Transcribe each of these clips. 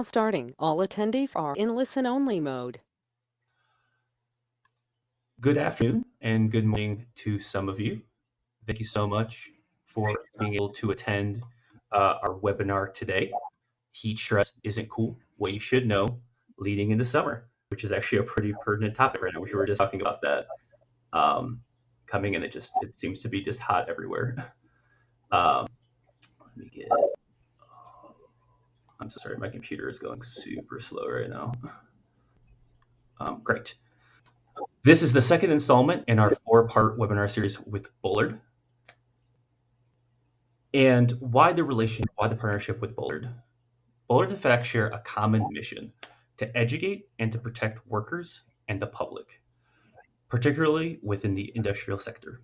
Starting. All attendees are in listen-only mode. Good afternoon and good morning to some of you. Thank you so much for being able to attend our webinar today. Heat stress isn't cool. What you should know leading into summer, which is actually a pretty pertinent topic right now. We were just talking about that coming in. It seems to be just hot everywhere. Let me get. I'm so sorry, my computer is going super slow right now. Great. This is the second installment in our 4-part webinar series with Bullard. And why the partnership with Bullard? Bullard and FACS share a common mission to educate and to protect workers and the public, particularly within the industrial sector.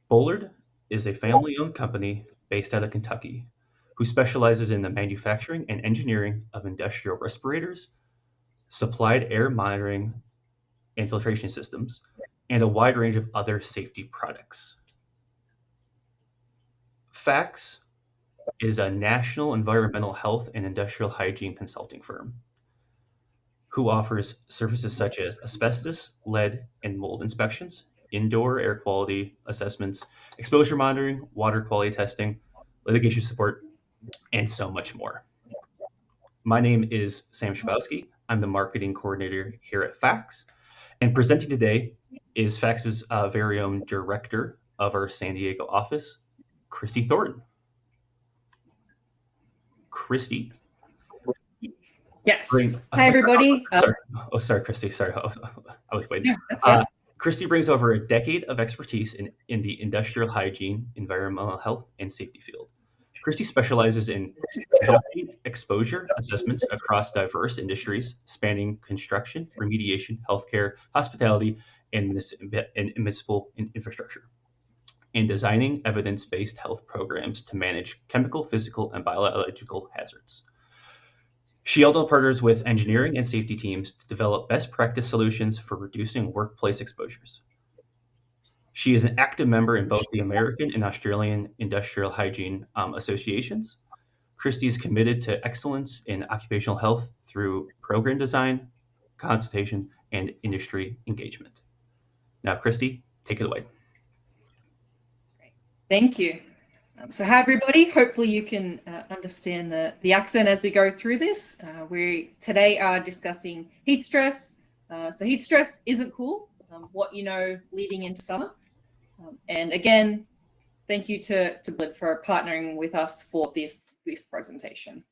Bullard is a family-owned company based out of Kentucky who specializes in the manufacturing and engineering of industrial respirators, supplied air monitoring and filtration systems, and a wide range of other safety products. FACS is a national environmental health and industrial hygiene consulting firm who offers services such as asbestos, lead, and mold inspections, indoor air quality assessments, exposure monitoring, water quality testing, litigation support, and so much more. My name is Sam Schabowski. I'm the marketing coordinator here at FACS, and presenting today is FACS's very own director of our San Diego office, Kristy Thornton. Kristy. Yes. Hi, everybody. Sorry, Kristy. Sorry, I was waiting. Yeah, that's right. Kristy brings over a decade of expertise in the industrial hygiene, environmental health, and safety field. Kristy specializes in exposure assessments across diverse industries spanning construction, remediation, healthcare, hospitality, and municipal infrastructure, and designing evidence-based health programs to manage chemical, physical, and biological hazards. She also partners with engineering and safety teams to develop best practice solutions for reducing workplace exposures. She is an active member in both the American and Australian Industrial Hygiene Associations. Kristy is committed to excellence in occupational health through program design, consultation, and industry engagement. Now, Kristy, take it away. Thank you. So hi, everybody. Hopefully you can understand the accent as we go through this. We today are discussing heat stress. So heat stress isn't cool, what you know leading into summer. And again, thank you to Bullard for partnering with us for this presentation.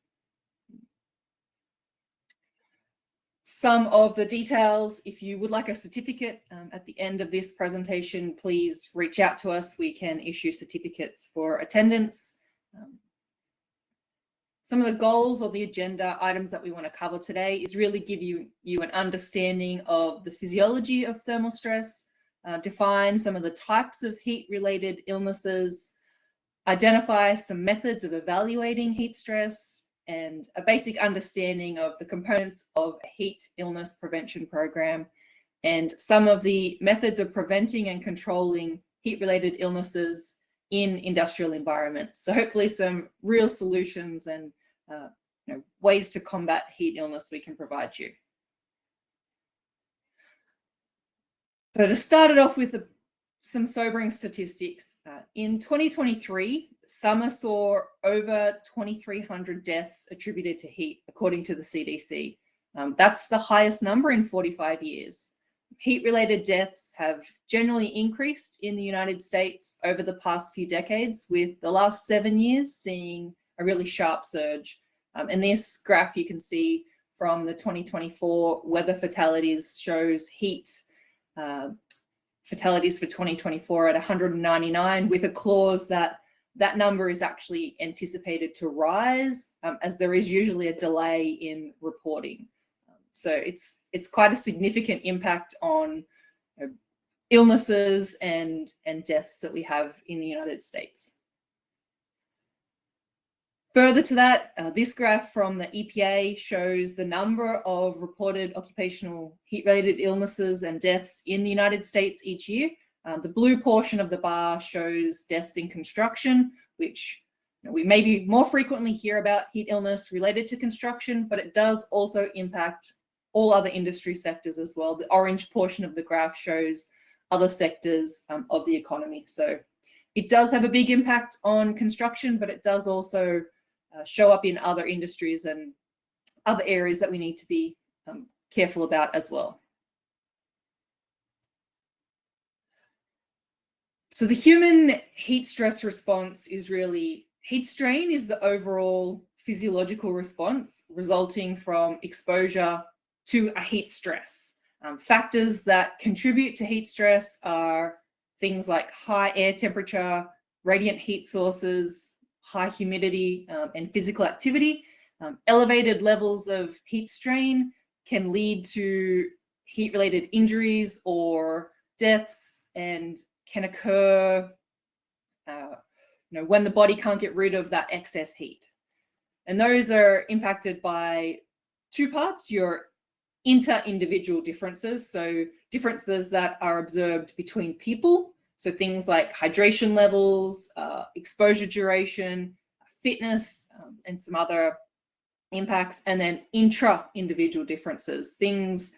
Some of the details, if you would like a certificate at the end of this presentation, please reach out to us. We can issue certificates for attendance. Some of the goals or the agenda items that we want to cover today is really give you an understanding of the physiology of thermal stress, define some of the types of heat-related illnesses, identify some methods of evaluating heat stress, and a basic understanding of the components of a heat illness prevention program, and some of the methods of preventing and controlling heat-related illnesses in industrial environments. So hopefully some real solutions and ways to combat heat illness we can provide you. So to start it off with some sobering statistics, in 2023, summer saw over 2,300 deaths attributed to heat, according to the CDC. That's the highest number in 45 years. Heat-related deaths have generally increased in the United States over the past few decades, with the last 7 years seeing a really sharp surge. In this graph, you can see from the 2024 weather fatalities shows heat fatalities for 2024 at 199, with a clause that number is actually anticipated to rise, as there is usually a delay in reporting. So it's quite a significant impact on illnesses and deaths that we have in the United States. Further to that, this graph from the EPA shows the number of reported occupational heat-related illnesses and deaths in the United States each year. The blue portion of the bar shows deaths in construction, which We maybe more frequently hear about heat illness related to construction, but it does also impact all other industry sectors as well. The orange portion of the graph shows other sectors of the economy. So it does have a big impact on construction, but it does also show up in other industries and other areas that we need to be careful about as well. So the human heat stress response is really, heat strain is the overall physiological response resulting from exposure to a heat stress. Factors that contribute to heat stress are things like high air temperature, radiant heat sources, high humidity, and physical activity. Elevated levels of heat strain can lead to heat-related injuries or deaths, and can occur when the body can't get rid of that excess heat. And those are impacted by two parts: your inter-individual differences, so differences that are observed between people, so things like hydration levels, exposure duration, fitness, and some other impacts, and then intra-individual differences, things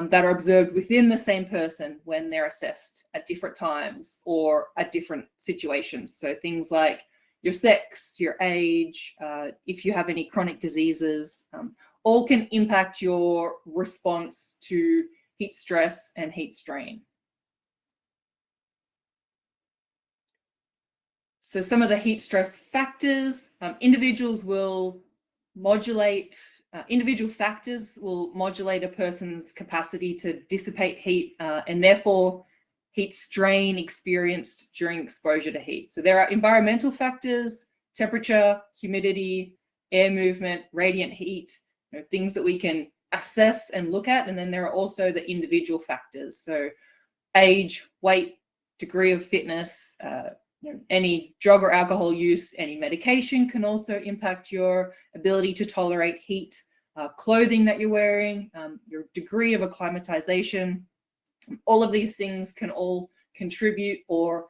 that are observed within the same person when they're assessed at different times or at different situations. So things like your sex, your age, if you have any chronic diseases, all can impact your response to heat stress and heat strain. So some of the heat stress factors, individual factors will modulate a person's capacity to dissipate heat and therefore heat strain experienced during exposure to heat. So there are environmental factors, temperature, humidity, air movement, radiant heat, things that we can assess and look at. And then there are also the individual factors. So age, weight, degree of fitness, any drug or alcohol use, any medication can also impact your ability to tolerate heat, clothing that you're wearing, your degree of acclimatization. All of these things can all contribute or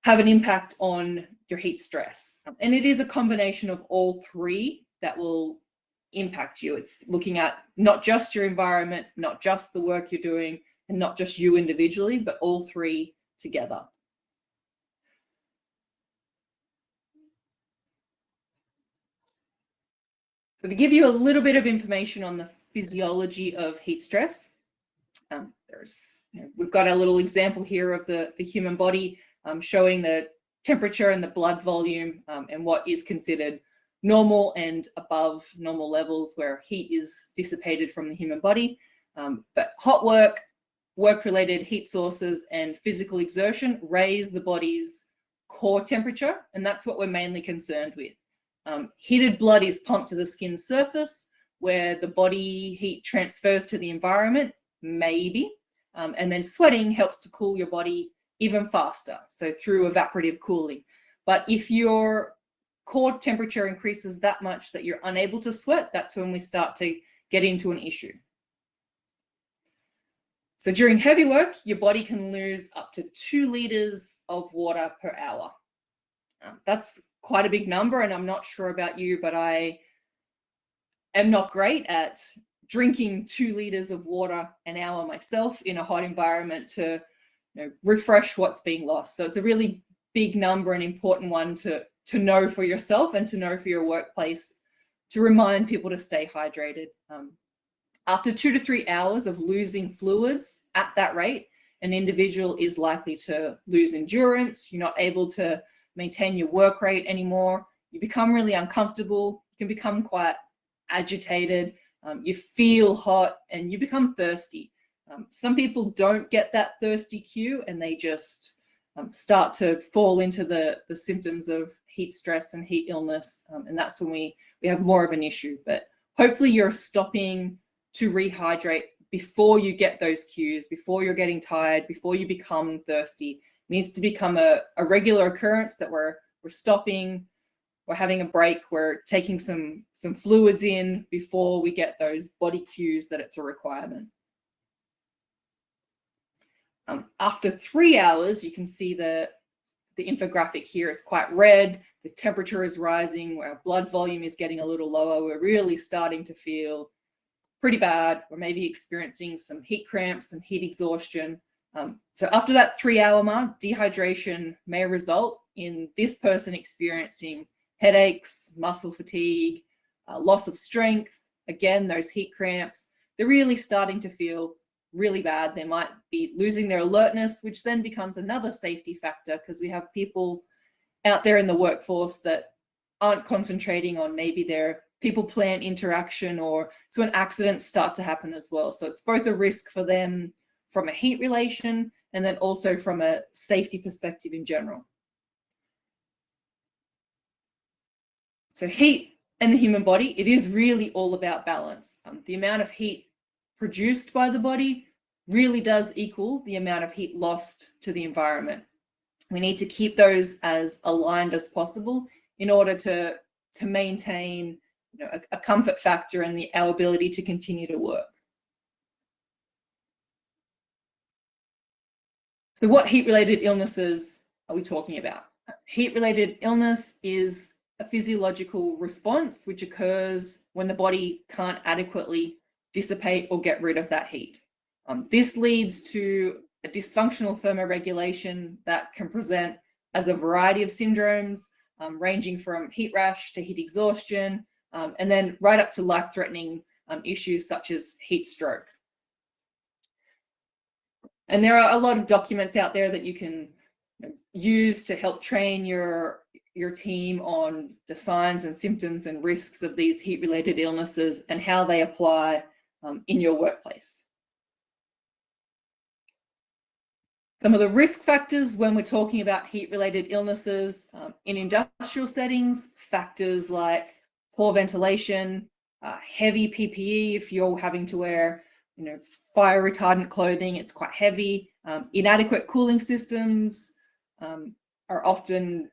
have an impact on your heat stress. And it is a combination of all three that will impact you. It's looking at not just your environment, not just the work you're doing, and not just you individually, but all three together. So to give you a little bit of information on the physiology of heat stress, we've got a little example here of the human body showing the temperature and the blood volume and what is considered normal and above normal levels where heat is dissipated from the human body. But hot work, work-related heat sources, and physical exertion raise the body's core temperature, and that's what we're mainly concerned with. Heated blood is pumped to the skin's surface where the body heat transfers to the environment, maybe, and then sweating helps to cool your body even faster, so through evaporative cooling. But if your core temperature increases that much that you're unable to sweat, that's when we start to get into an issue. So during heavy work, your body can lose up to 2 liters of water per hour. That's quite a big number, and I'm not sure about you, but I am not great at drinking 2 liters of water an hour myself in a hot environment to refresh what's being lost. So it's a really big number, an important one to know for yourself and to know for your workplace, to remind people to stay hydrated. After 2 to 3 hours of losing fluids at that rate, an individual is likely to lose endurance. You're not able to maintain your work rate anymore. You become really uncomfortable. You can become quite agitated. You feel hot and you become thirsty. Some people don't get that thirsty cue and they just start to fall into the symptoms of heat stress and heat illness. And that's when we have more of an issue. But hopefully you're stopping to rehydrate before you get those cues, before you're getting tired, before you become thirsty. It needs to become a regular occurrence that we're stopping, we're having a break, we're taking some fluids in before we get those body cues that it's a requirement. After 3 hours, you can see the infographic here is quite red. the temperature is rising, our blood volume is getting a little lower, we're really starting to feel pretty bad. We're maybe experiencing some heat cramps, some heat exhaustion. So after that 3-hour mark, dehydration may result in this person experiencing headaches, muscle fatigue, loss of strength, again, those heat cramps. They're really starting to feel really bad. They might be losing their alertness, which then becomes another safety factor because we have people out there in the workforce that aren't concentrating on maybe their people-plant interaction, or so when accidents start to happen as well. So it's both a risk for them from a heat relation and then also from a safety perspective in general. So heat and the human body, it is really all about balance. The amount of heat produced by the body really does equal the amount of heat lost to the environment. We need to keep those as aligned as possible in order to maintain, you know, a comfort factor and our ability to continue to work. So what heat-related illnesses are we talking about? Heat-related illness is a physiological response which occurs when the body can't adequately dissipate or get rid of that heat. This leads to a dysfunctional thermoregulation that can present as a variety of syndromes, ranging from heat rash to heat exhaustion, and then right up to life-threatening issues such as heat stroke. And there are a lot of documents out there that you can use to help train your team on the signs and symptoms and risks of these heat-related illnesses and how they apply in your workplace. Some of the risk factors when we're talking about heat-related illnesses in industrial settings, factors like poor ventilation, heavy PPE if you're having to wear, you know, fire retardant clothing, it's quite heavy. Inadequate cooling systems are often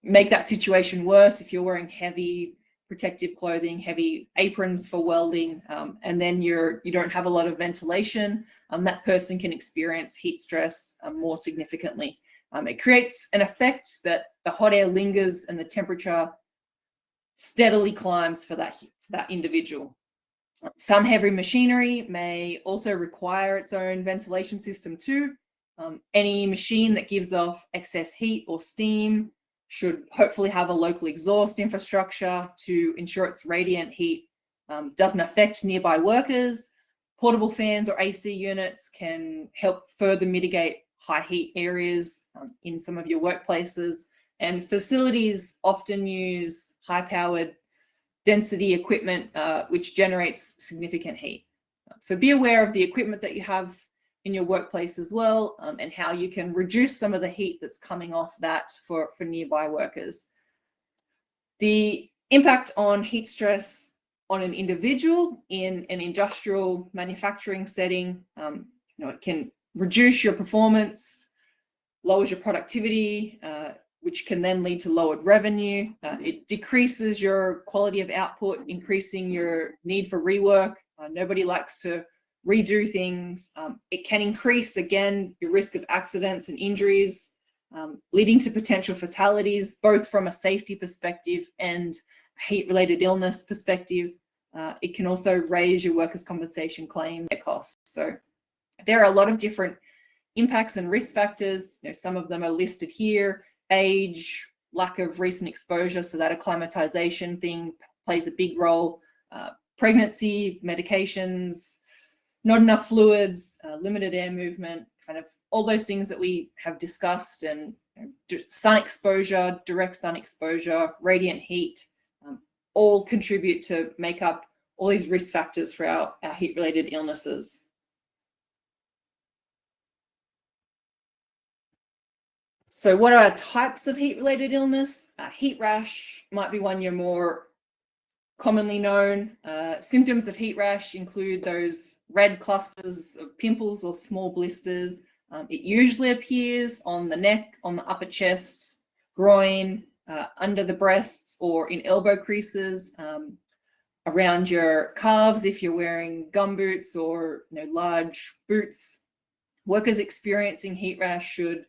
make that situation worse if you're wearing heavy protective clothing, heavy aprons for welding, and then you don't have a lot of ventilation. That person can experience heat stress more significantly. It creates an effect that the hot air lingers and the temperature steadily climbs for that individual. Some heavy machinery may also require its own ventilation system too. Any machine that gives off excess heat or steam should hopefully have a local exhaust infrastructure to ensure its radiant heat doesn't affect nearby workers. Portable fans or AC units can help further mitigate high heat areas in some of your workplaces. And facilities often use high-powered density equipment, which generates significant heat. So be aware of the equipment that you have in your workplace as well, and how you can reduce some of the heat that's coming off that for nearby workers. The impact on heat stress on an individual in an industrial manufacturing setting, it can reduce your performance, lowers your productivity, which can then lead to lowered revenue. It decreases your quality of output, increasing your need for rework. Nobody likes to redo things. It can increase, again, your risk of accidents and injuries, leading to potential fatalities, both from a safety perspective and heat-related illness perspective. It can also raise your workers' compensation claim costs. So there are a lot of different impacts and risk factors. Some of them are listed here. Age, lack of recent exposure, so that acclimatization thing plays a big role. Pregnancy, medications, not enough fluids, limited air movement, kind of all those things that we have discussed, and sun exposure, direct sun exposure, radiant heat, all contribute to make up all these risk factors for our heat-related illnesses. So what are types of heat-related illness? Heat rash might be one you're more commonly known. Symptoms of heat rash include those red clusters of pimples or small blisters. It usually appears on the neck, on the upper chest, groin, under the breasts, or in elbow creases, around your calves if you're wearing gum boots or large boots. Workers experiencing heat rash should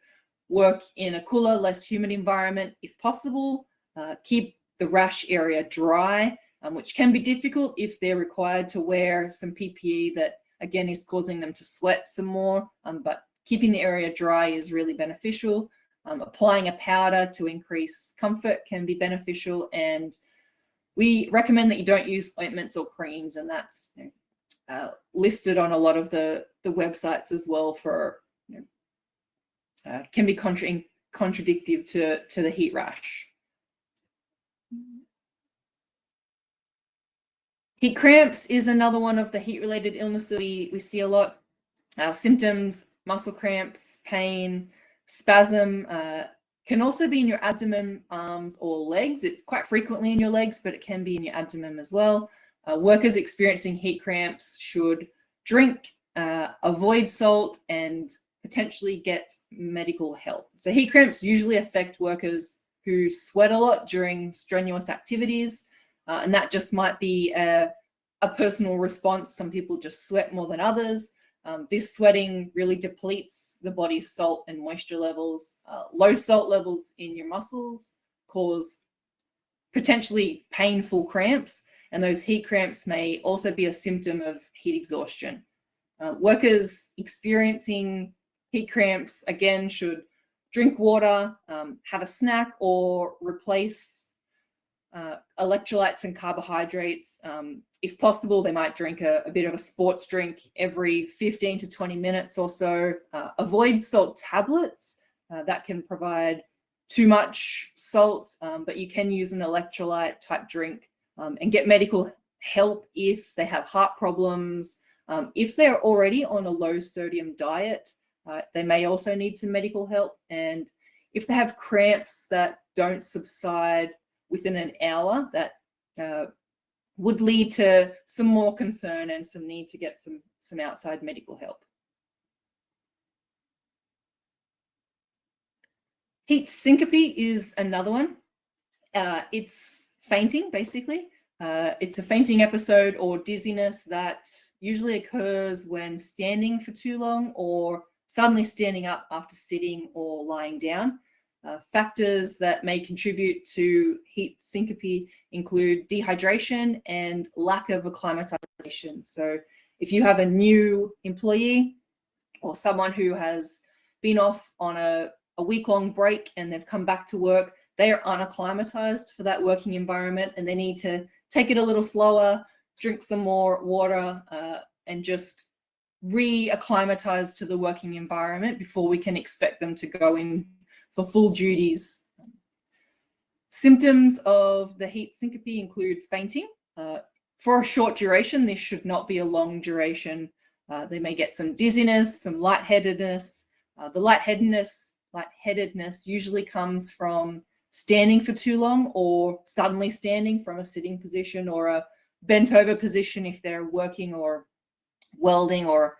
work in a cooler, less humid environment if possible. keep the rash area dry, which can be difficult if they're required to wear some PPE that, again, is causing them to sweat some more, but keeping the area dry is really beneficial. Applying a powder to increase comfort can be beneficial, and we recommend that you don't use ointments or creams, and that's listed on a lot of the websites as well for, can be contradictive to the heat rash. Heat cramps is another one of the heat-related illnesses we see a lot. Symptoms: muscle cramps, pain, spasm. Can also be in your abdomen, arms, or legs. It's quite frequently in your legs, but it can be in your abdomen as well. Workers experiencing heat cramps should drink, avoid salt, and potentially get medical help. So heat cramps usually affect workers who sweat a lot during strenuous activities, and that just might be a personal response. Some people just sweat more than others. This sweating really depletes the body's salt and moisture levels. Low salt levels in your muscles cause potentially painful cramps, and those heat cramps may also be a symptom of heat exhaustion. Workers experiencing heat cramps, again, should drink water, have a snack, or replace electrolytes and carbohydrates. If possible, they might drink a bit of a sports drink every 15 to 20 minutes or so. Avoid salt tablets. That can provide too much salt, but you can use an electrolyte type drink and get medical help if they have heart problems. If they're already on a low sodium diet, they may also need some medical help. And if they have cramps that don't subside within an hour, that would lead to some more concern and some need to get some outside medical help. Heat syncope is another one. It's fainting, basically. It's a fainting episode or dizziness that usually occurs when standing for too long or suddenly standing up after sitting or lying down. Factors that may contribute to heat syncope include dehydration and lack of acclimatization. So if you have a new employee or someone who has been off on a week-long break and they've come back to work, they are unacclimatized for that working environment, and they need to take it a little slower, drink some more water, and just re-acclimatize to the working environment before we can expect them to go in for full duties. Symptoms of the heat syncope include fainting. For a short duration, this should not be a long duration. They may get some dizziness, some lightheadedness. The lightheadedness usually comes from standing for too long or suddenly standing from a sitting position or a bent over position if they're working or welding or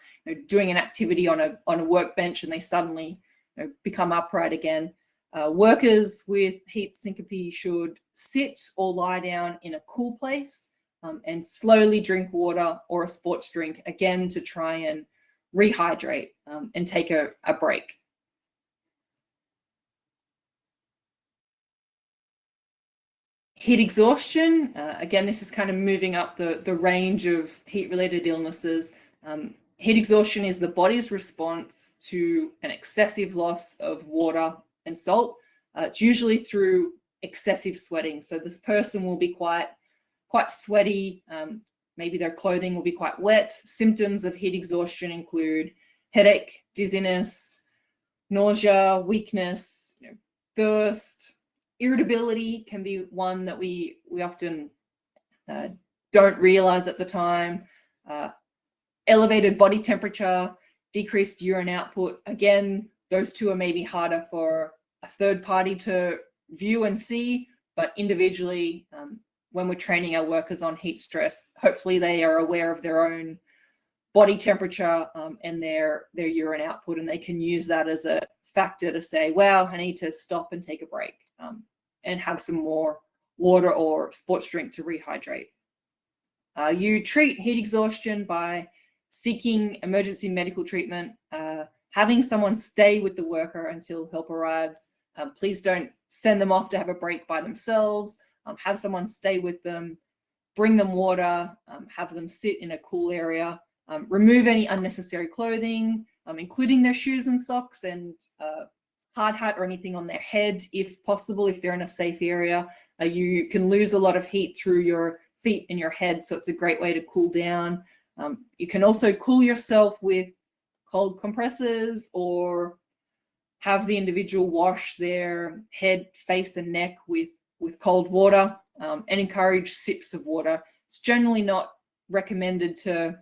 doing an activity on a workbench and they suddenly become upright again. Workers with heat syncope should sit or lie down in a cool place and slowly drink water or a sports drink, again, to try and rehydrate and take a break. Heat exhaustion, again, this is kind of moving up the range of heat-related illnesses. Heat exhaustion is the body's response to an excessive loss of water and salt. It's usually through excessive sweating. So this person will be quite sweaty. Maybe their clothing will be quite wet. Symptoms of heat exhaustion include headache, dizziness, nausea, weakness, thirst. Irritability can be one that we often don't realize at the time. Elevated body temperature, decreased urine output. Again, those two are maybe harder for a third party to view and see, but individually, when we're training our workers on heat stress, hopefully they are aware of their own body temperature and their urine output, and they can use that as a factor to say, wow, I need to stop and take a break and have some more water or sports drink to rehydrate. You treat heat exhaustion by seeking emergency medical treatment, having someone stay with the worker until help arrives, Please don't send them off to have a break by themselves. Have someone stay with them, bring them water, have them sit in a cool area, remove any unnecessary clothing, including their shoes and socks, and hard hat or anything on their head if possible. If they're in a safe area, you can lose a lot of heat through your feet and your head, so it's a great way to cool down. You can also cool yourself with cold compressors, or have the individual wash their head, face and neck with cold water, and encourage sips of water. It's generally not recommended to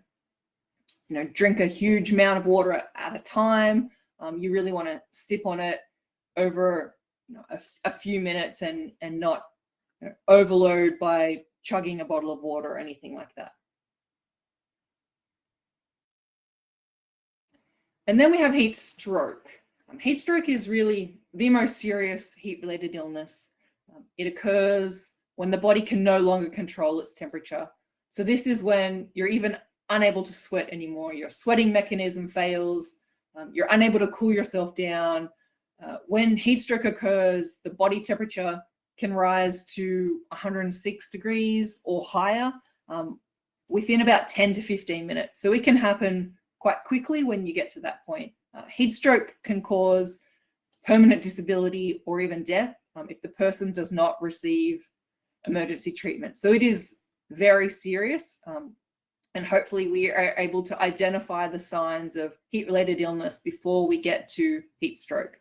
drink a huge amount of water at a time. You really want to sip on it over a few minutes and not overload by chugging a bottle of water or anything like that. And then we have heat stroke. Heat stroke is really the most serious heat-related illness. It occurs when the body can no longer control its temperature. So this is when you're even unable to sweat anymore. Your sweating mechanism fails. You're unable to cool yourself down. When heat stroke occurs, the body temperature can rise to 106 degrees or higher within about 10 to 15 minutes. So it can happen quite quickly when you get to that point. Heat stroke can cause permanent disability or even death if the person does not receive emergency treatment. So it is very serious, and hopefully we are able to identify the signs of heat-related illness before we get to heat stroke.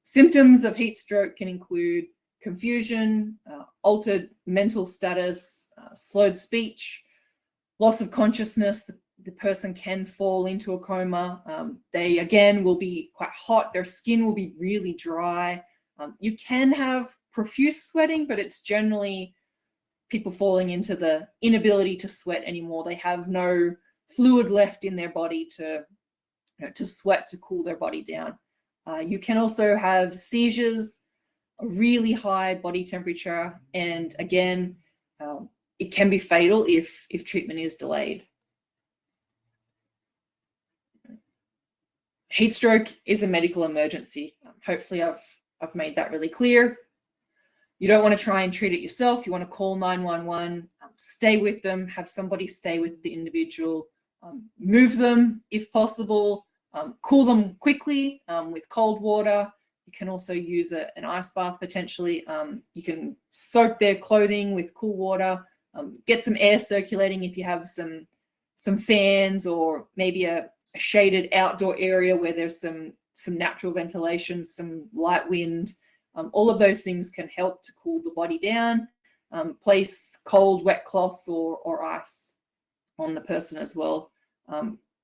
Symptoms of heat stroke can include confusion, altered mental status, slowed speech, loss of consciousness. The person can fall into a coma. They, again, will be quite hot. Their skin will be really dry. You can have profuse sweating, but it's generally people falling into the inability to sweat anymore. They have no fluid left in their body to sweat, to cool their body down. You can also have seizures, a really high body temperature, and again, it can be fatal if treatment is delayed. Heat stroke is a medical emergency. Hopefully I've made that really clear. You don't want to try and treat it yourself. You want to call 911, stay with them, have somebody stay with the individual, move them if possible, cool them quickly with cold water. You can also use an ice bath potentially. You can soak their clothing with cool water, get some air circulating if you have some fans, or maybe a shaded outdoor area where there's some natural ventilation, some light wind. All of those things can help to cool the body down. Place cold, wet cloths or ice on the person as well.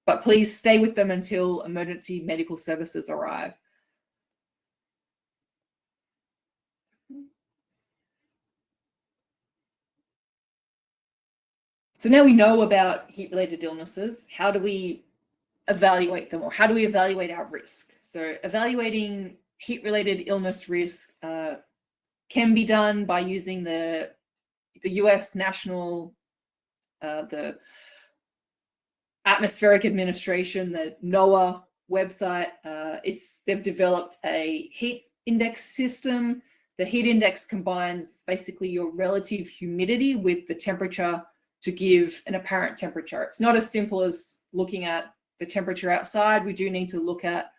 But please stay with them until emergency medical services arrive. So now we know about heat-related illnesses. How do we evaluate them, or how do we evaluate our risk? So evaluating heat-related illness risk can be done by using the US National, the Atmospheric Administration, the NOAA website. They've developed a heat index system. The heat index combines basically your relative humidity with the temperature to give an apparent temperature. It's not as simple as looking at the temperature outside. We do need to look at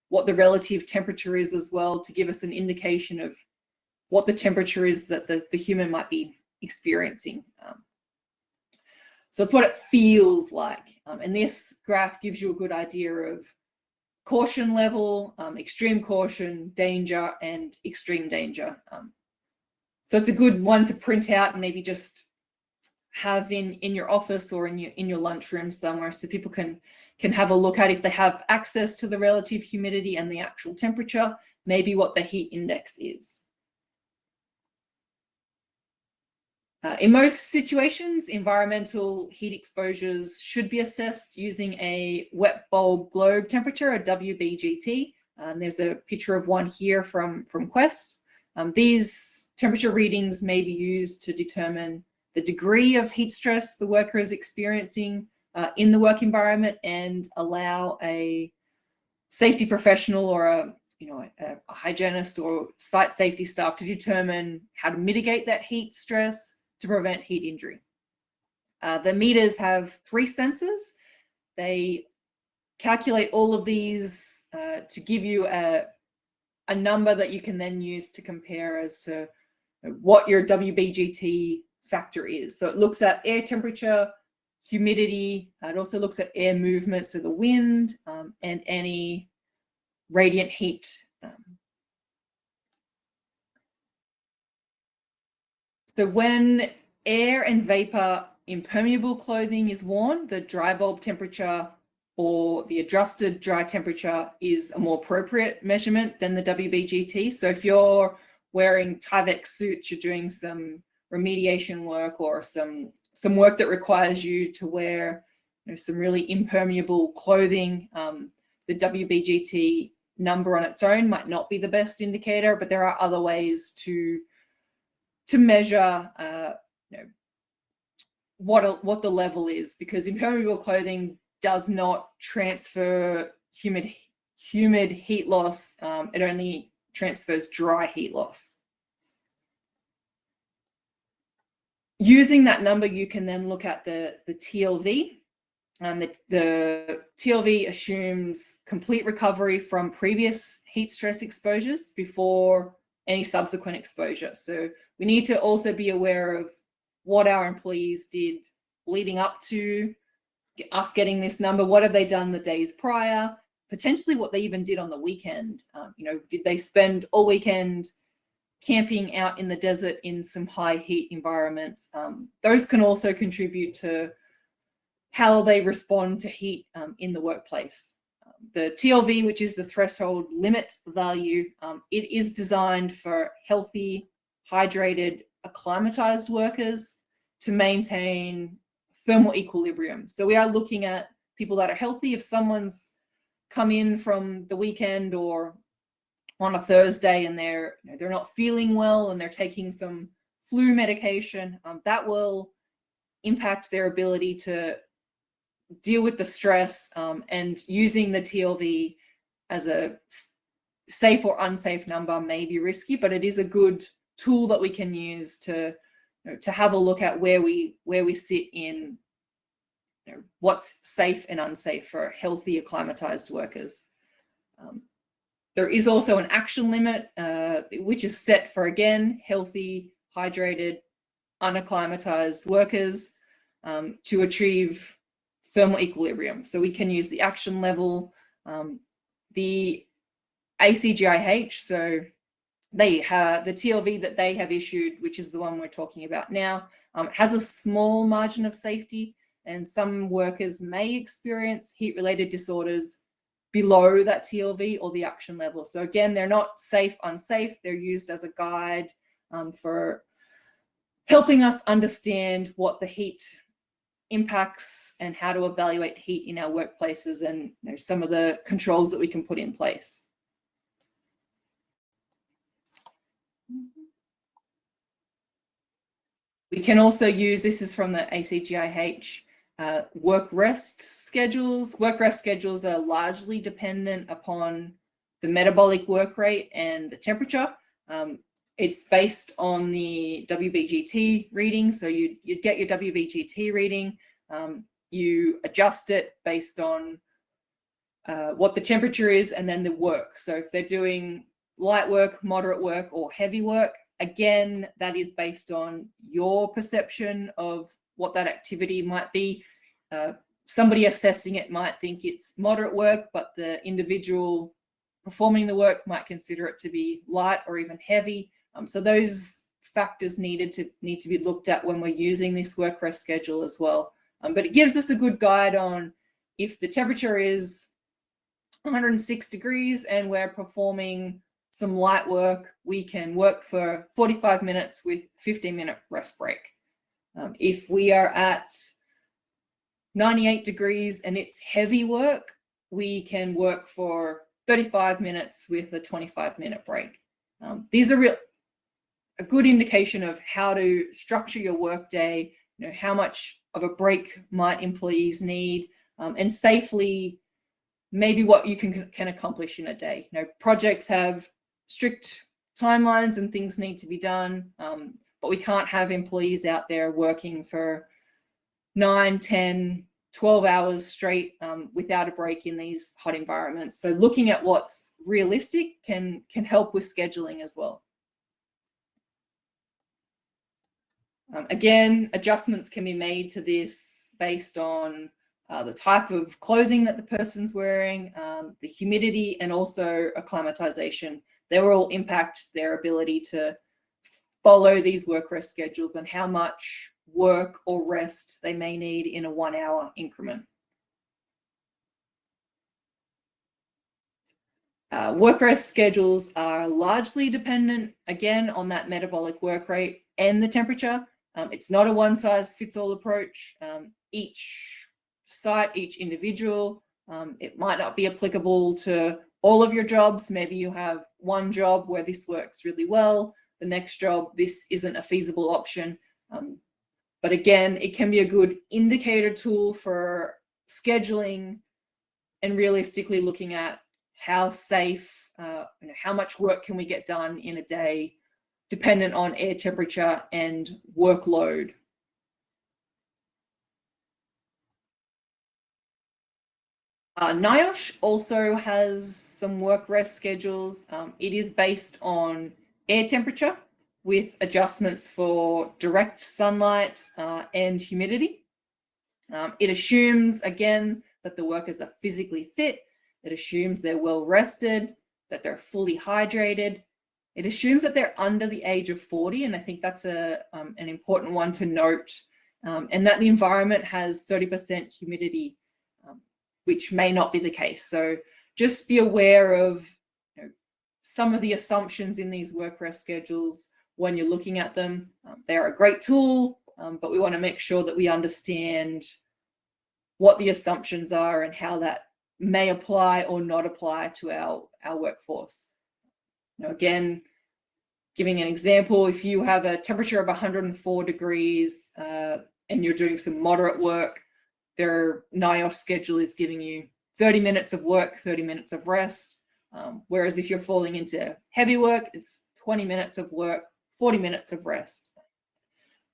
what the relative temperature is as well to give us an indication of what the temperature is that the human might be experiencing. So it's what it feels like. And this graph gives you a good idea of caution level, extreme caution, danger, and extreme danger. So it's a good one to print out and maybe just have in your office or in your lunchroom somewhere, so people can have a look at, if they have access to the relative humidity and the actual temperature, maybe what the heat index is. In most situations, environmental heat exposures should be assessed using a wet bulb globe temperature, a WBGT. There's a picture of one here from Quest. These temperature readings may be used to determine the degree of heat stress the worker is experiencing in the work environment, and allow a safety professional or a hygienist or site safety staff to determine how to mitigate that heat stress to prevent heat injury. The meters have 3 sensors. They calculate all of these to give you a number that you can then use to compare as to what your WBGT factor is. So it looks at air temperature, humidity. It also looks at air movement, so the wind and any radiant heat. So when air and vapor impermeable clothing is worn, the dry bulb temperature or the adjusted dry temperature is a more appropriate measurement than the WBGT. So if you're wearing Tyvek suits, you're doing some remediation work or some work that requires you to wear some really impermeable clothing, the WBGT number on its own might not be the best indicator, but there are other ways to measure what the level is, because impermeable clothing does not transfer humid heat loss. It only transfers dry heat loss. Using that number, you can then look at the TLV. The TLV assumes complete recovery from previous heat stress exposures before any subsequent exposure. So we need to also be aware of what our employees did leading up to us getting this number. What have they done the days prior? Potentially what they even did on the weekend. Did they spend all weekend camping out in the desert in some high heat environments? Those can also contribute to how they respond to heat in the workplace. The TLV, which is the threshold limit value, it is designed for healthy, hydrated, acclimatized workers to maintain thermal equilibrium. So we are looking at people that are healthy. If someone's come in from the weekend or on a Thursday and they're not feeling well and they're taking some flu medication, that will impact their ability to deal with the stress, and using the TLV as a safe or unsafe number may be risky, but it is a good tool that we can use to have a look at where we sit in what's safe and unsafe for healthy acclimatized workers. There is also an action limit, which is set for, again, healthy, hydrated, unacclimatized workers to achieve thermal equilibrium. So we can use the action level, the ACGIH, so they have the TLV that they have issued, which is the one we're talking about now, has a small margin of safety, and some workers may experience heat-related disorders below that TLV or the action level. So again, they're not safe, unsafe. They're used as a guide for helping us understand what the heat impacts and how to evaluate heat in our workplaces, and some of the controls that we can put in place. We can also use, this is from the ACGIH, work rest schedules. Work rest schedules are largely dependent upon the metabolic work rate and the temperature. It's based on the WBGT reading. So you'd get your WBGT reading, you adjust it based on what the temperature is and then the work. So if they're doing light work, moderate work, or heavy work, again, that is based on your perception of what that activity might be. Somebody assessing it might think it's moderate work, but the individual performing the work might consider it to be light or even heavy. So those factors need to be looked at when we're using this work rest schedule as well. But it gives us a good guide on if the temperature is 106 degrees and we're performing some light work, we can work for 45 minutes with 15-minute rest break. If we are at 98 degrees and it's heavy work, we can work for 35 minutes with a 25-minute break. These are a good indication of how to structure your workday, how much of a break might employees need, and safely maybe what you can accomplish in a day. Projects have strict timelines and things need to be done, but we can't have employees out there working for 9, 10, 12 hours straight without a break in these hot environments. So looking at what's realistic can help with scheduling as well. Again, adjustments can be made to this based on the type of clothing that the person's wearing, the humidity, and also acclimatization. They will all impact their ability to follow these work rest schedules and how much work or rest they may need in a 1 hour increment. Work rest schedules are largely dependent, again, on that metabolic work rate and the temperature. It's not a one size fits all approach. Each site, each individual, it might not be applicable to all of your jobs. Maybe you have one job where this works really well. The next job, this isn't a feasible option. But again, it can be a good indicator tool for scheduling and realistically looking at how safe, how much work can we get done in a day, dependent on air temperature and workload. NIOSH also has some work rest schedules. It is based on air temperature with adjustments for direct sunlight and humidity. It assumes, again, that the workers are physically fit. It assumes they're well rested, that they're fully hydrated. It assumes that they're under the age of 40, and I think that's an important one to note, and that the environment has 30% humidity, which may not be the case. So just be aware of some of the assumptions in these work rest schedules when you're looking at them. They're a great tool, but we want to make sure that we understand what the assumptions are and how that may apply or not apply to our workforce. Again, giving an example, if you have a temperature of 104 degrees and you're doing some moderate work, their NIOSH schedule is giving you 30 minutes of work, 30 minutes of rest. Whereas if you're falling into heavy work, it's 20 minutes of work, 40 minutes of rest.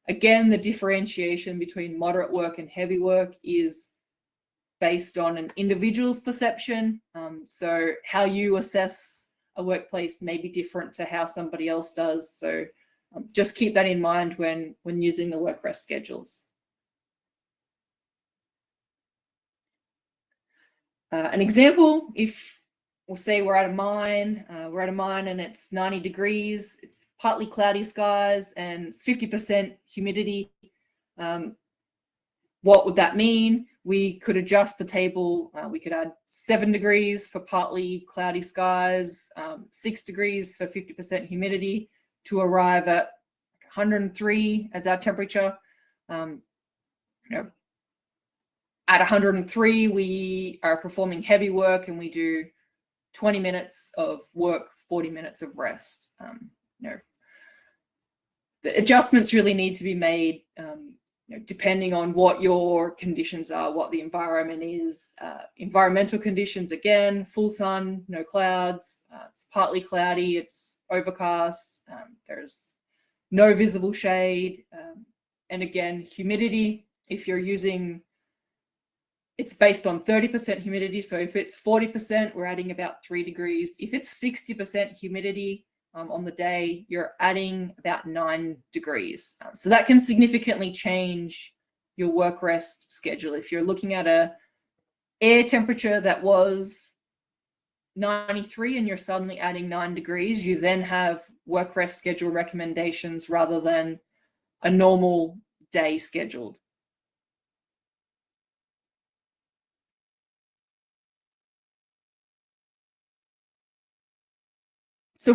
Again, the differentiation between moderate work and heavy work is based on an individual's perception. So how you assess a workplace may be different to how somebody else does. So just keep that in mind when using the work rest schedules. An example, if we'll say we're at a mine and it's 90 degrees, it's partly cloudy skies and it's 50% humidity. What would that mean? We could adjust the table. We could add 7 degrees for partly cloudy skies, 6 degrees for 50% humidity to arrive at 103 as our temperature. At 103, we are performing heavy work and we do 20 minutes of work, 40 minutes of rest. The adjustments really need to be made depending on what your conditions are, what the environment is. Environmental conditions, again, full sun, no clouds, it's partly cloudy, it's overcast, there's no visible shade. And again, humidity, if you're using, it's based on 30% humidity. So if it's 40%, we're adding about 3 degrees. If it's 60% humidity on the day, you're adding about 9 degrees. So that can significantly change your work rest schedule. If you're looking at a air temperature that was 93 and you're suddenly adding 9 degrees, you then have work rest schedule recommendations rather than a normal day scheduled. So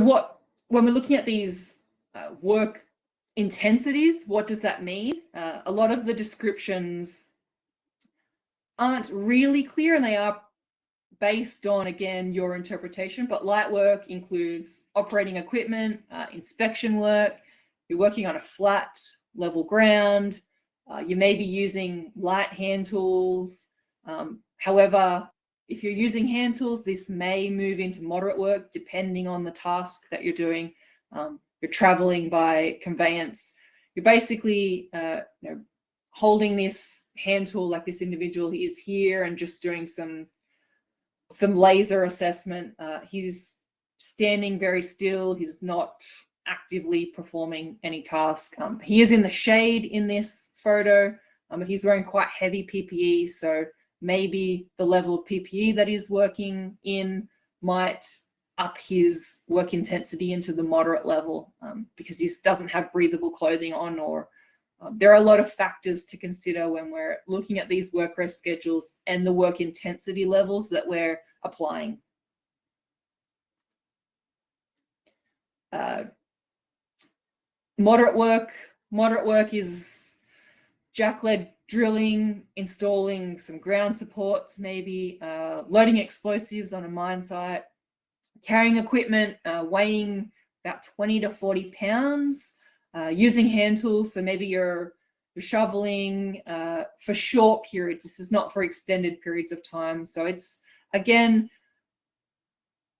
when we're looking at these work intensities, what does that mean? A lot of the descriptions aren't really clear and they are based on, again, your interpretation, but light work includes operating equipment, inspection work, you're working on a flat level ground, you may be using light hand tools. However, if you're using hand tools, this may move into moderate work depending on the task that you're doing. You're traveling by conveyance. You're basically holding this hand tool like this individual is here and just doing some laser assessment. He's standing very still. He's not actively performing any task. He is in the shade in this photo, but he's wearing quite heavy PPE, so maybe the level of PPE that he's working in might up his work intensity into the moderate level because he doesn't have breathable clothing on, or there are a lot of factors to consider when we're looking at these work rest schedules and the work intensity levels that we're applying. Moderate work is jack-led drilling, installing some ground supports, maybe loading explosives on a mine site, carrying equipment weighing about 20 to 40 pounds, using hand tools. So maybe you're shoveling for short periods. This is not for extended periods of time. So it's, again,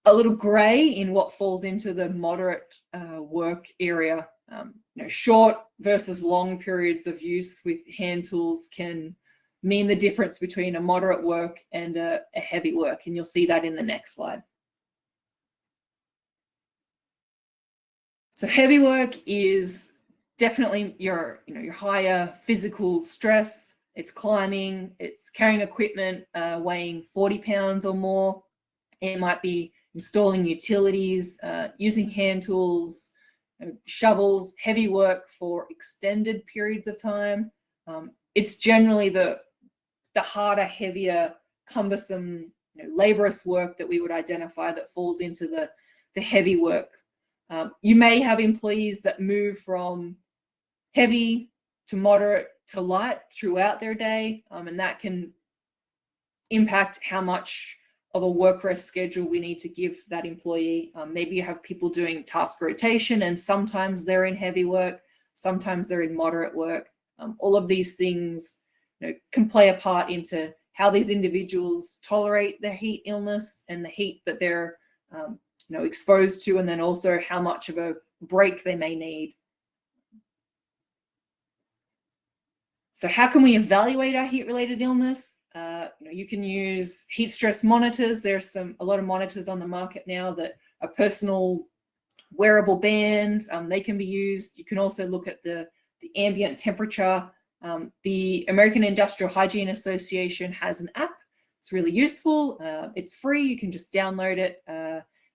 a little gray in what falls into the moderate work area. Short versus long periods of use with hand tools can mean the difference between a moderate work and a heavy work, and you'll see that in the next slide. So heavy work is definitely your higher physical stress. It's climbing, it's carrying equipment weighing 40 pounds or more. It might be installing utilities, using hand tools, shovels, heavy work for extended periods of time. It's generally the harder, heavier, cumbersome, laborious work that we would identify that falls into the heavy work. You may have employees that move from heavy to moderate to light throughout their day, and that can impact how much of a work rest schedule we need to give that employee. Maybe you have people doing task rotation, and sometimes they're in heavy work, sometimes they're in moderate work. All of these things can play a part into how these individuals tolerate their heat illness and the heat that they're exposed to, and then also how much of a break they may need. So how can we evaluate our heat-related illness? You can use heat stress monitors. There's a lot of monitors on the market now that are personal wearable bands. They can be used. You can also look at the ambient temperature. The American Industrial Hygiene Association has an app. It's really useful. It's free. You can just download it.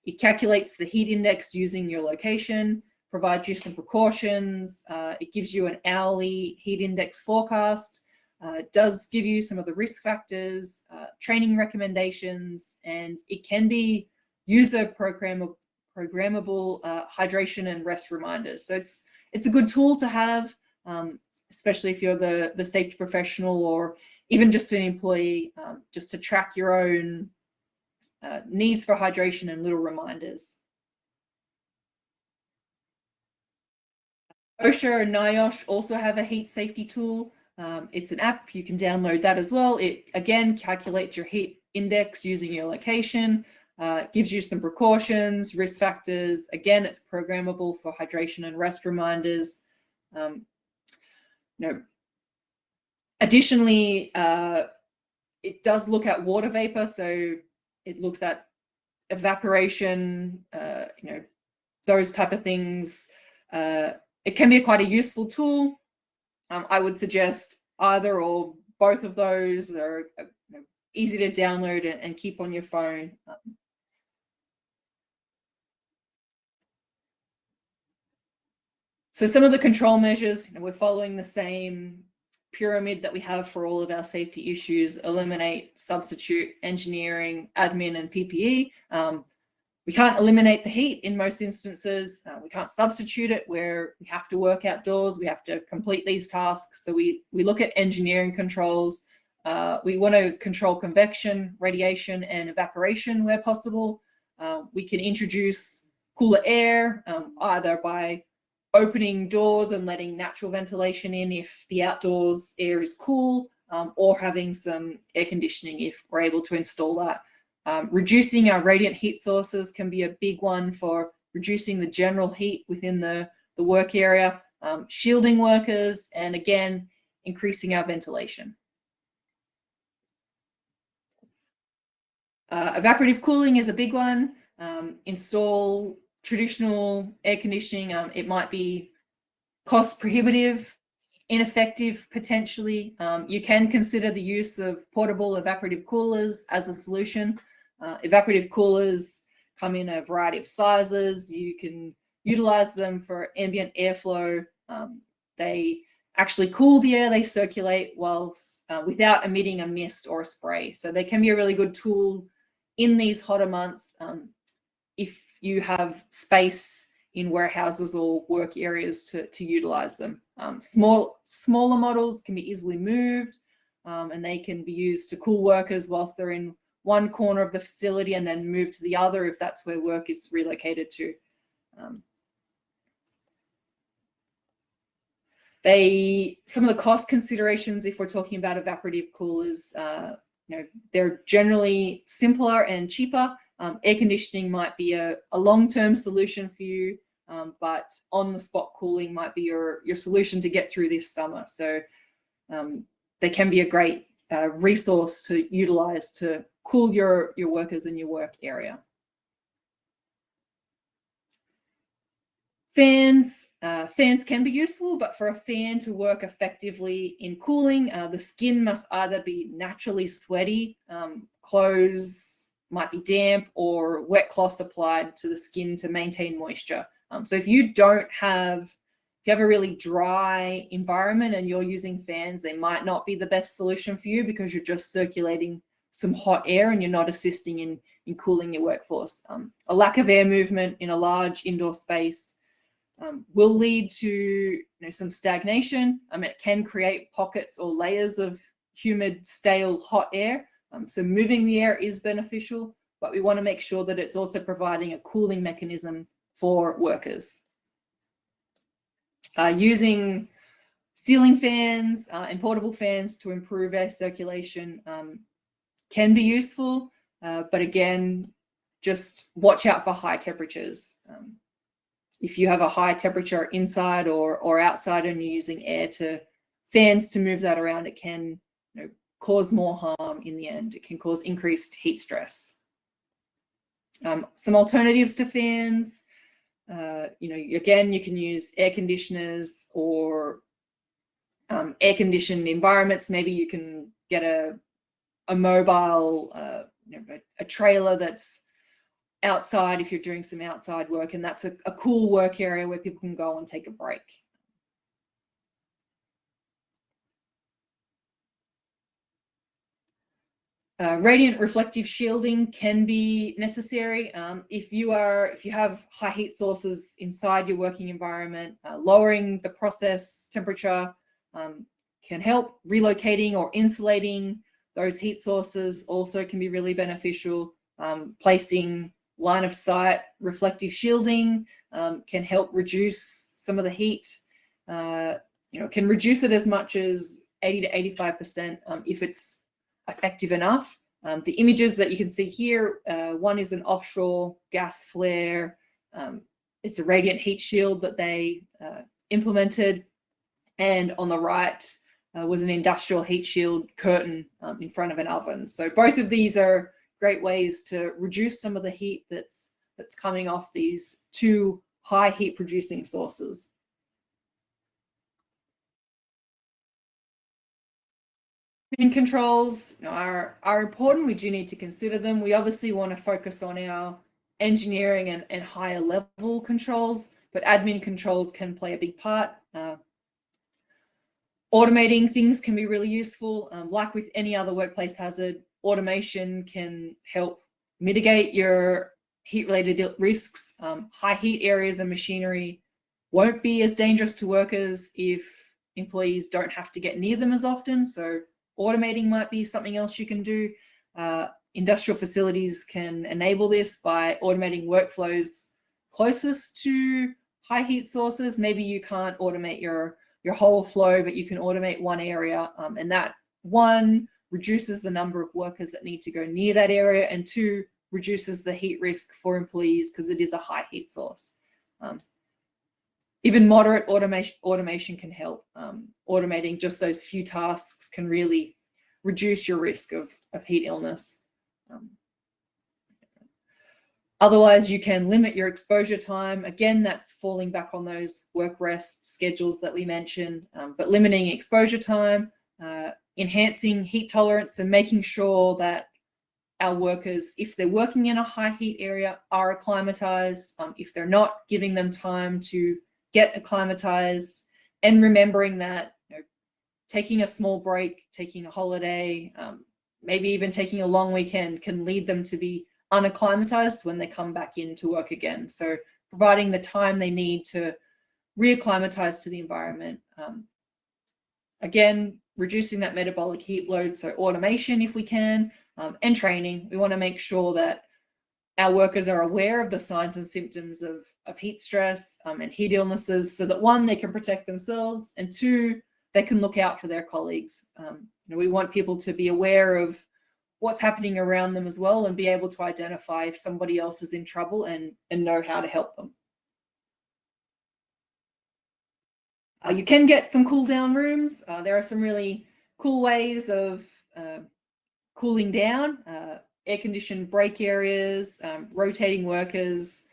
It calculates the heat index using your location, provides you some precautions. It gives you an hourly heat index forecast. It does give you some of the risk factors, training recommendations, and it can be user programmable hydration and rest reminders. So it's a good tool to have, especially if you're the safety professional or even just an employee, just to track your own needs for hydration and little reminders. OSHA and NIOSH also have a heat safety tool. It's an app. You can download that as well. It, again, calculates your heat index using your location, gives you some precautions, risk factors. Again, it's programmable for hydration and rest reminders. Additionally, it does look at water vapor, so it looks at evaporation, those type of things. It can be quite a useful tool. I would suggest either or both of those. Are easy to download and keep on your phone. So some of the control measures, we're following the same pyramid that we have for all of our safety issues: eliminate, substitute, engineering, admin, and PPE. We can't eliminate the heat in most instances. We can't substitute it where we have to work outdoors. We have to complete these tasks. So we look at engineering controls. We want to control convection, radiation, and evaporation where possible. We can introduce cooler air, either by opening doors and letting natural ventilation in if the outdoors air is cool, or having some air conditioning if we're able to install that. Reducing our radiant heat sources can be a big one for reducing the general heat within the work area, shielding workers, and again, increasing our ventilation. Evaporative cooling is a big one. Install traditional air conditioning. It might be cost prohibitive, ineffective potentially. You can consider the use of portable evaporative coolers as a solution. Evaporative coolers come in a variety of sizes. You can utilize them for ambient airflow. They actually cool the air they circulate whilst without emitting a mist or a spray. So they can be a really good tool in these hotter months if you have space in warehouses or work areas to utilize them. Smaller models can be easily moved and they can be used to cool workers whilst they're in one corner of the facility and then move to the other if that's where work is relocated to. Some of the cost considerations, if we're talking about evaporative coolers, they're generally simpler and cheaper. Air conditioning might be a long-term solution for you, but on-the-spot cooling might be your solution to get through this summer. So they can be a great resource to utilize to cool your workers in your work area. Fans can be useful, but for a fan to work effectively in cooling, the skin must either be naturally sweaty, clothes might be damp, or wet cloths applied to the skin to maintain moisture. So if you have a really dry environment and you're using fans, they might not be the best solution for you because you're just circulating some hot air and you're not assisting in cooling your workforce. A lack of air movement in a large indoor space will lead to some stagnation. It can create pockets or layers of humid, stale, hot air. So moving the air is beneficial, but we want to make sure that it's also providing a cooling mechanism for workers. Using ceiling fans and portable fans to improve air circulation can be useful, but again, just watch out for high temperatures. If you have a high temperature inside or outside and you're using fans to move that around, it can cause more harm in the end. It can cause increased heat stress. Some alternatives to fans, again, you can use air conditioners or air conditioned environments. Maybe you can get a mobile, a trailer that's outside if you're doing some outside work, and that's a cool work area where people can go and take a break. Radiant reflective shielding can be necessary. If you have high heat sources inside your working environment, lowering the process temperature can help. Relocating or insulating those heat sources also can be really beneficial. Placing line of sight reflective shielding can help reduce some of the heat. Can reduce it as much as 80 to 85% if it's effective enough. The images that you can see here, one is an offshore gas flare. It's a radiant heat shield that they implemented. And on the right was an industrial heat shield curtain in front of an oven. So both of these are great ways to reduce some of the heat that's coming off these two high heat producing sources. Admin controls are important. We do need to consider them. We obviously want to focus on our engineering and higher level controls, but admin controls can play a big part. Automating things can be really useful. Like with any other workplace hazard, automation can help mitigate your heat-related risks. High heat areas and machinery won't be as dangerous to workers if employees don't have to get near them as often. So automating might be something else you can do. Industrial facilities can enable this by automating workflows closest to high heat sources. Maybe you can't automate your whole flow, but you can automate one area, and that one, reduces the number of workers that need to go near that area, and two, reduces the heat risk for employees because it is a high heat source. Even moderate automation can help. Automating just those few tasks can really reduce your risk of heat illness. Otherwise, you can limit your exposure time. Again, that's falling back on those work rest schedules that we mentioned, but limiting exposure time, enhancing heat tolerance, and making sure that our workers, if they're working in a high heat area, are acclimatized. If they're not, giving them time to get acclimatized, and remembering that taking a small break, taking a holiday, maybe even taking a long weekend can lead them to be unacclimatized when they come back into work again. So providing the time they need to reacclimatize to the environment. Again, reducing that metabolic heat load, so automation if we can, and training. We want to make sure that our workers are aware of the signs and symptoms of heat stress and heat illnesses, so that one, they can protect themselves, and two, they can look out for their colleagues. We want people to be aware of what's happening around them as well, and be able to identify if somebody else is in trouble and know how to help them. You can get some cool down rooms. There are some really cool ways of cooling down, air-conditioned break areas, rotating workers,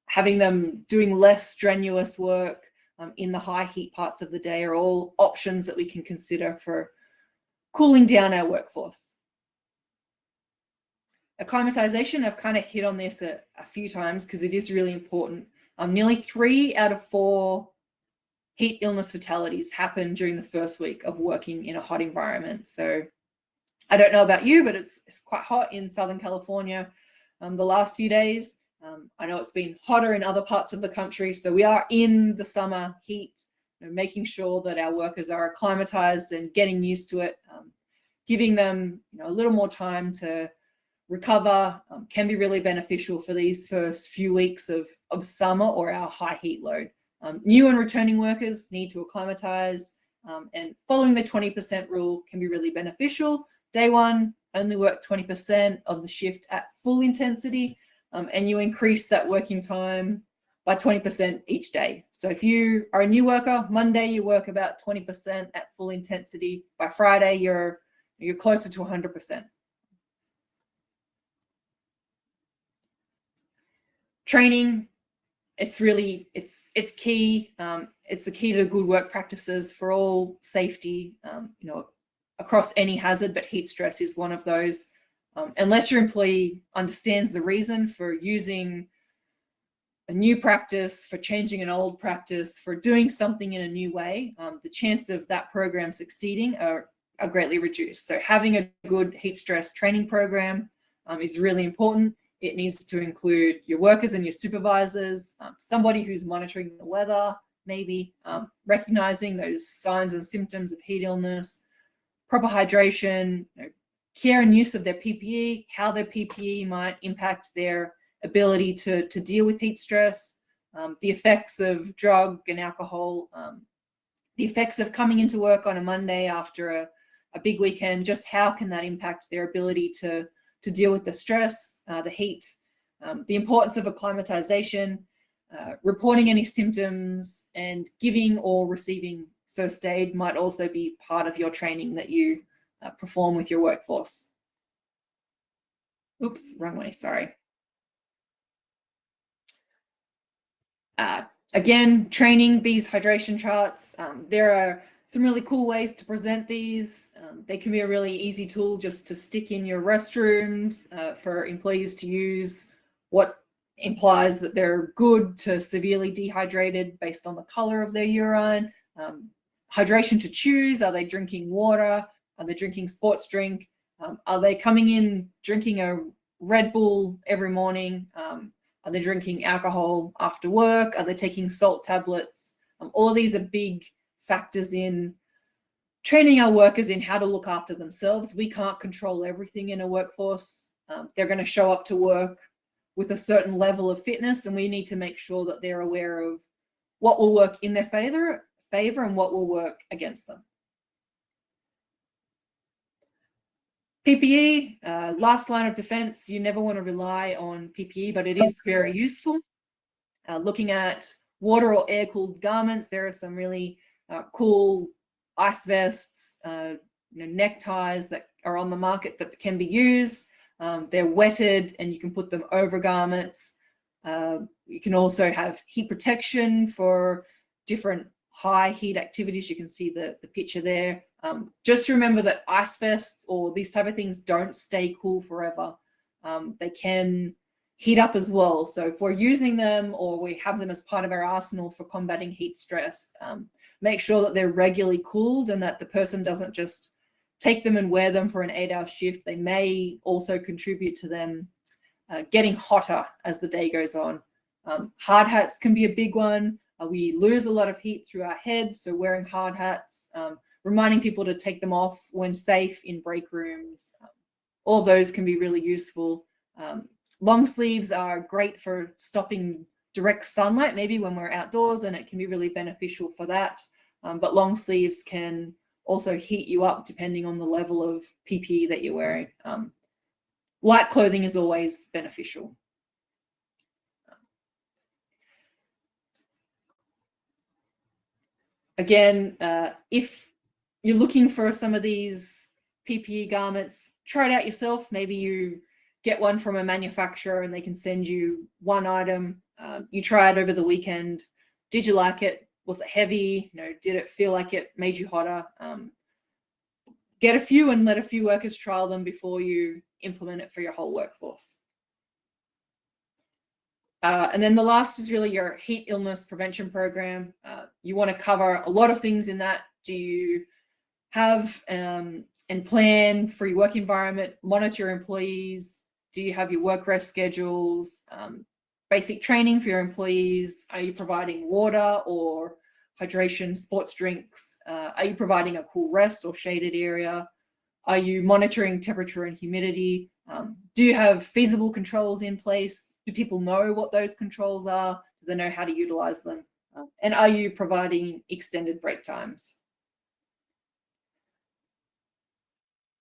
having them doing less strenuous work in the high heat parts of the day are all options that we can consider for cooling down our workforce. Acclimatization, I've kind of hit on this a few times because it is really important. Nearly 3 out of 4 heat illness fatalities happen during the first week of working in a hot environment. So I don't know about you, but it's quite hot in Southern California the last few days. I know it's been hotter in other parts of the country. So we are in the summer heat, making sure that our workers are acclimatized and getting used to it, giving them a little more time to recover can be really beneficial for these first few weeks of summer or our high heat load. New and returning workers need to acclimatize, and following the 20% rule can be really beneficial. Day one, only work 20% of the shift at full intensity, and you increase that working time by 20% each day. So if you are a new worker, Monday you work about 20% at full intensity. By Friday, you're closer to 100%. Training, it's key. It's the key to good work practices for all safety, across any hazard, but heat stress is one of those. Unless your employee understands the reason for using a new practice, for changing an old practice, for doing something in a new way, the chance of that program succeeding are greatly reduced. So having a good heat stress training program is really important. It needs to include your workers and your supervisors, somebody who's monitoring the weather, maybe recognizing those signs and symptoms of heat illness, proper hydration, care and use of their PPE, how their PPE might impact their ability to deal with heat stress, the effects of drug and alcohol, the effects of coming into work on a Monday after a big weekend. Just how can that impact their ability to deal with the stress, the heat, the importance of acclimatization, reporting any symptoms, and giving or receiving first aid might also be part of your training that you perform with your workforce. Oops, wrong way, sorry. Again, training these hydration charts. There are some really cool ways to present these. They can be a really easy tool just to stick in your restrooms for employees to use, what implies that they're good to severely dehydrated based on the color of their urine. Hydration to choose, are they drinking water? Are they drinking sports drink? Are they coming in drinking a Red Bull every morning? Are they drinking alcohol after work? Are they taking salt tablets? All of these are big factors in training our workers in how to look after themselves. We can't control everything in a workforce. They're going to show up to work with a certain level of fitness, and we need to make sure that they're aware of what will work in their favor and what will work against them. PPE, last line of defense. You never want to rely on PPE, but it is very useful. Looking at water or air-cooled garments, there are some really cool ice vests, neckties that are on the market that can be used. They're wetted and you can put them over garments. You can also have heat protection for different high heat activities. You can see the picture there. Just remember that ice vests or these type of things don't stay cool forever. They can heat up as well. So if we're using them or we have them as part of our arsenal for combating heat stress, make sure that they're regularly cooled and that the person doesn't just take them and wear them for an 8-hour shift. They may also contribute to them getting hotter as the day goes on. Hard hats can be a big one. We lose a lot of heat through our head, so wearing hard hats, reminding people to take them off when safe in break rooms, all those can be really useful. Long sleeves are great for stopping direct sunlight, maybe when we're outdoors, and it can be really beneficial for that. But long sleeves can also heat you up depending on the level of PPE that you're wearing. Light clothing is always beneficial. Again, if you're looking for some of these PPE garments, try it out yourself. Maybe you get one from a manufacturer and they can send you one item. You try it over the weekend. Did you like it? Was it heavy? Did it feel like it made you hotter? Get a few and let a few workers trial them before you implement it for your whole workforce. And then the last is really your heat illness prevention program. You want to cover a lot of things in that. Do you have and plan for your work environment, monitor your employees? Do you have your work rest schedules, basic training for your employees? Are you providing water or hydration, sports drinks? Are you providing a cool rest or shaded area? Are you monitoring temperature and humidity? Do you have feasible controls in place? Do people know what those controls are? Do they know how to utilize them? And are you providing extended break times?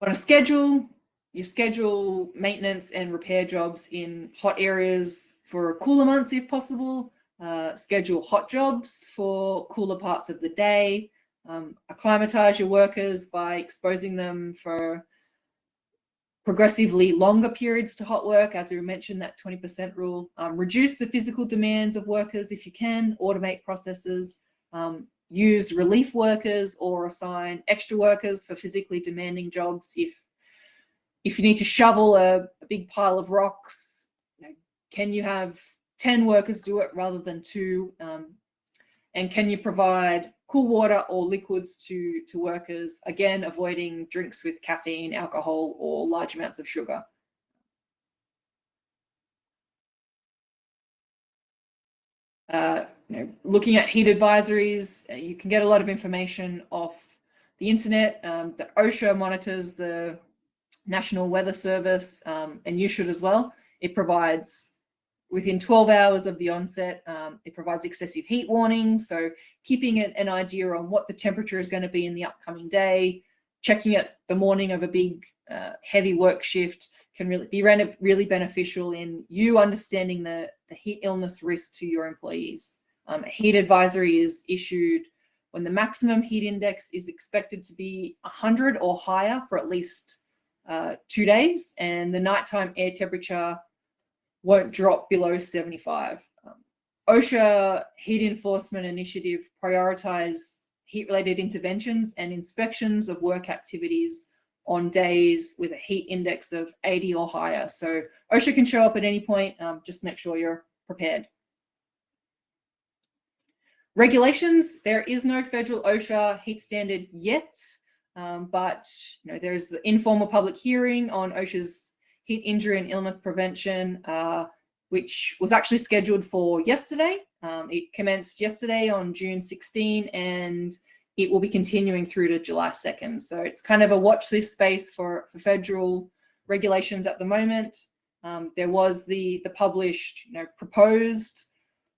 On a schedule, you schedule maintenance and repair jobs in hot areas for cooler months if possible. Schedule hot jobs for cooler parts of the day. Acclimatize your workers by exposing them for progressively longer periods to hot work, as we mentioned, that 20% rule. Reduce the physical demands of workers if you can, automate processes, use relief workers or assign extra workers for physically demanding jobs. If you need to shovel a big pile of rocks, can you have 10 workers do it rather than 2? And can you provide cool water or liquids to workers? Again, avoiding drinks with caffeine, alcohol, or large amounts of sugar. Looking at heat advisories, you can get a lot of information off the internet. The OSHA monitors the National Weather Service, and you should as well. It provides, within 12 hours of the onset, it provides excessive heat warnings. So keeping an idea on what the temperature is going to be in the upcoming day, checking it the morning of a big heavy work shift can be really beneficial in you understanding the heat illness risk to your employees. A heat advisory is issued when the maximum heat index is expected to be 100 or higher for at least 2 days, and the nighttime air temperature won't drop below 75. OSHA Heat Enforcement Initiative prioritize heat-related interventions and inspections of work activities on days with a heat index of 80 or higher. So OSHA can show up at any point, just make sure you're prepared. Regulations, there is no federal OSHA heat standard yet, but there's the informal public hearing on OSHA's heat injury and illness prevention, which was actually scheduled for yesterday. It commenced yesterday on June 16, and it will be continuing through to July 2nd. So it's kind of a watch this space for federal regulations at the moment. There was the published, proposed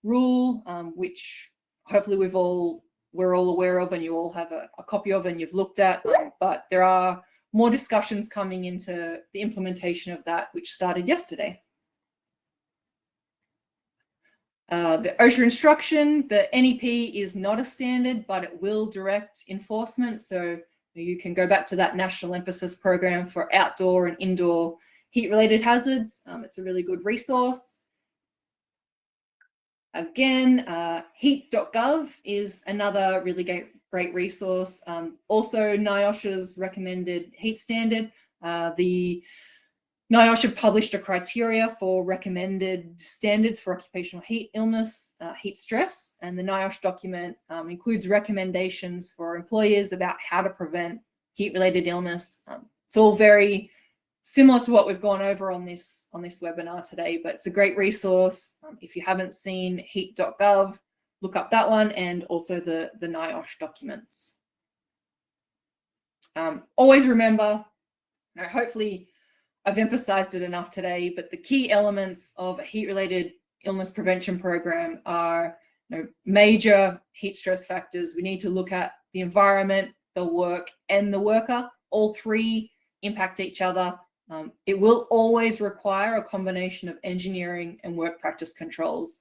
rule, which hopefully we're all aware of and you all have a copy of and you've looked at, but there are more discussions coming into the implementation of that, which started yesterday. The OSHA instruction, the NEP is not a standard, but it will direct enforcement. So you can go back to that national emphasis program for outdoor and indoor heat-related hazards. It's a really good resource. Again, heat.gov is another really great resource. Also, NIOSHA's recommended heat standard. The NIOSHA published a criteria for recommended standards for occupational heat illness, heat stress, and the NIOSH document includes recommendations for employers about how to prevent heat-related illness. It's all very similar to what we've gone over on this webinar today, but it's a great resource. If you haven't seen heat.gov, look up that one, and also the NIOSH documents. Always remember, hopefully I've emphasized it enough today, but the key elements of a heat-related illness prevention program are major heat stress factors. We need to look at the environment, the work, and the worker. All three impact each other. It will always require a combination of engineering and work practice controls.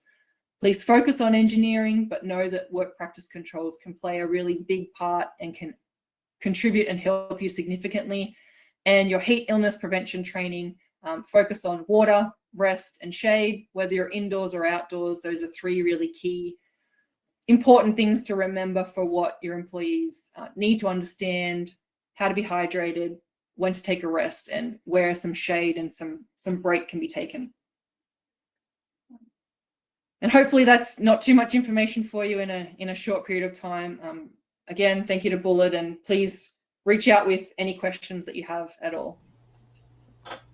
Please focus on engineering, but know that work practice controls can play a really big part and can contribute and help you significantly. And your heat illness prevention training, focus on water, rest, and shade, whether you're indoors or outdoors. Those are three really key, important things to remember for what your employees need to understand: how to be hydrated, when to take a rest, and where some shade and some break can be taken. And hopefully that's not too much information for you in a short period of time. Again, thank you to Bullard, and please reach out with any questions that you have at all.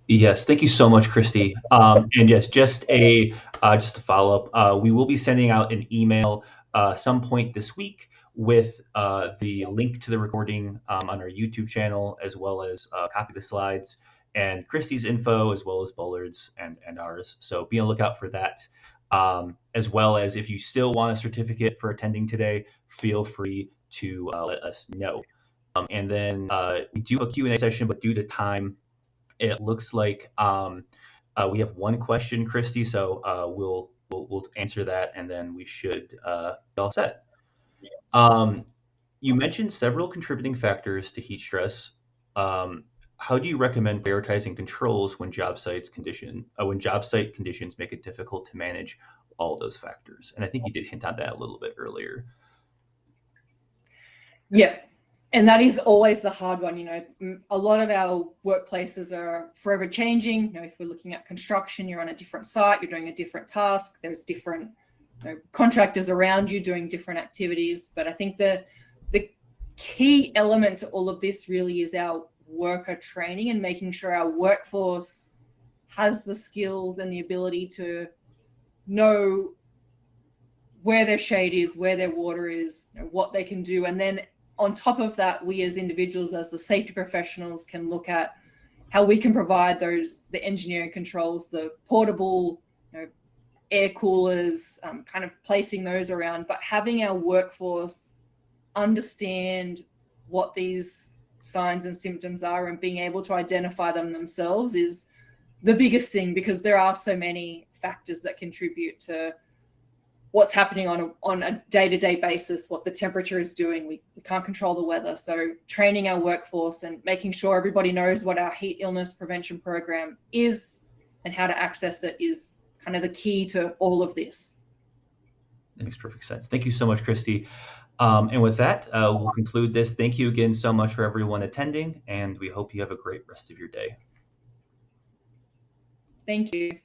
Yes, thank you so much, Kristy. And yes, just a follow up. We will be sending out an email some point this week with the link to the recording on our YouTube channel, as well as a copy of the slides and Kristy's info, as well as Bullard's and ours. So be on the lookout for that. As well as, if you still want a certificate for attending today, feel free to let us know. And then we do a Q&A session, but due to time, it looks like we have one question, Kristy. So we'll answer that, and then we should be all set. You mentioned several contributing factors to heat stress. How do you recommend prioritizing controls when job site conditions make it difficult to manage all those factors? And I think you did hint on that a little bit earlier. Yeah. And that is always the hard one. A lot of our workplaces are forever changing. If we're looking at construction, you're on a different site, you're doing a different task, there's different contractors around you doing different activities. But I think the key element to all of this really is our worker training and making sure our workforce has the skills and the ability to know where their shade is, where their water is, what they can do. And then on top of that, we as individuals, as the safety professionals, can look at how we can provide the engineering controls, the portable air coolers, kind of placing those around, but having our workforce understand what these signs and symptoms are and being able to identify them themselves is the biggest thing, because there are so many factors that contribute to what's happening on a day-to-day basis, what the temperature is doing. We can't control the weather. So training our workforce and making sure everybody knows what our heat illness prevention program is and how to access it is kind of the key to all of this. That makes perfect sense. Thank you so much, Kristy. And with that, we'll conclude this. Thank you again so much for everyone attending, and we hope you have a great rest of your day. Thank you.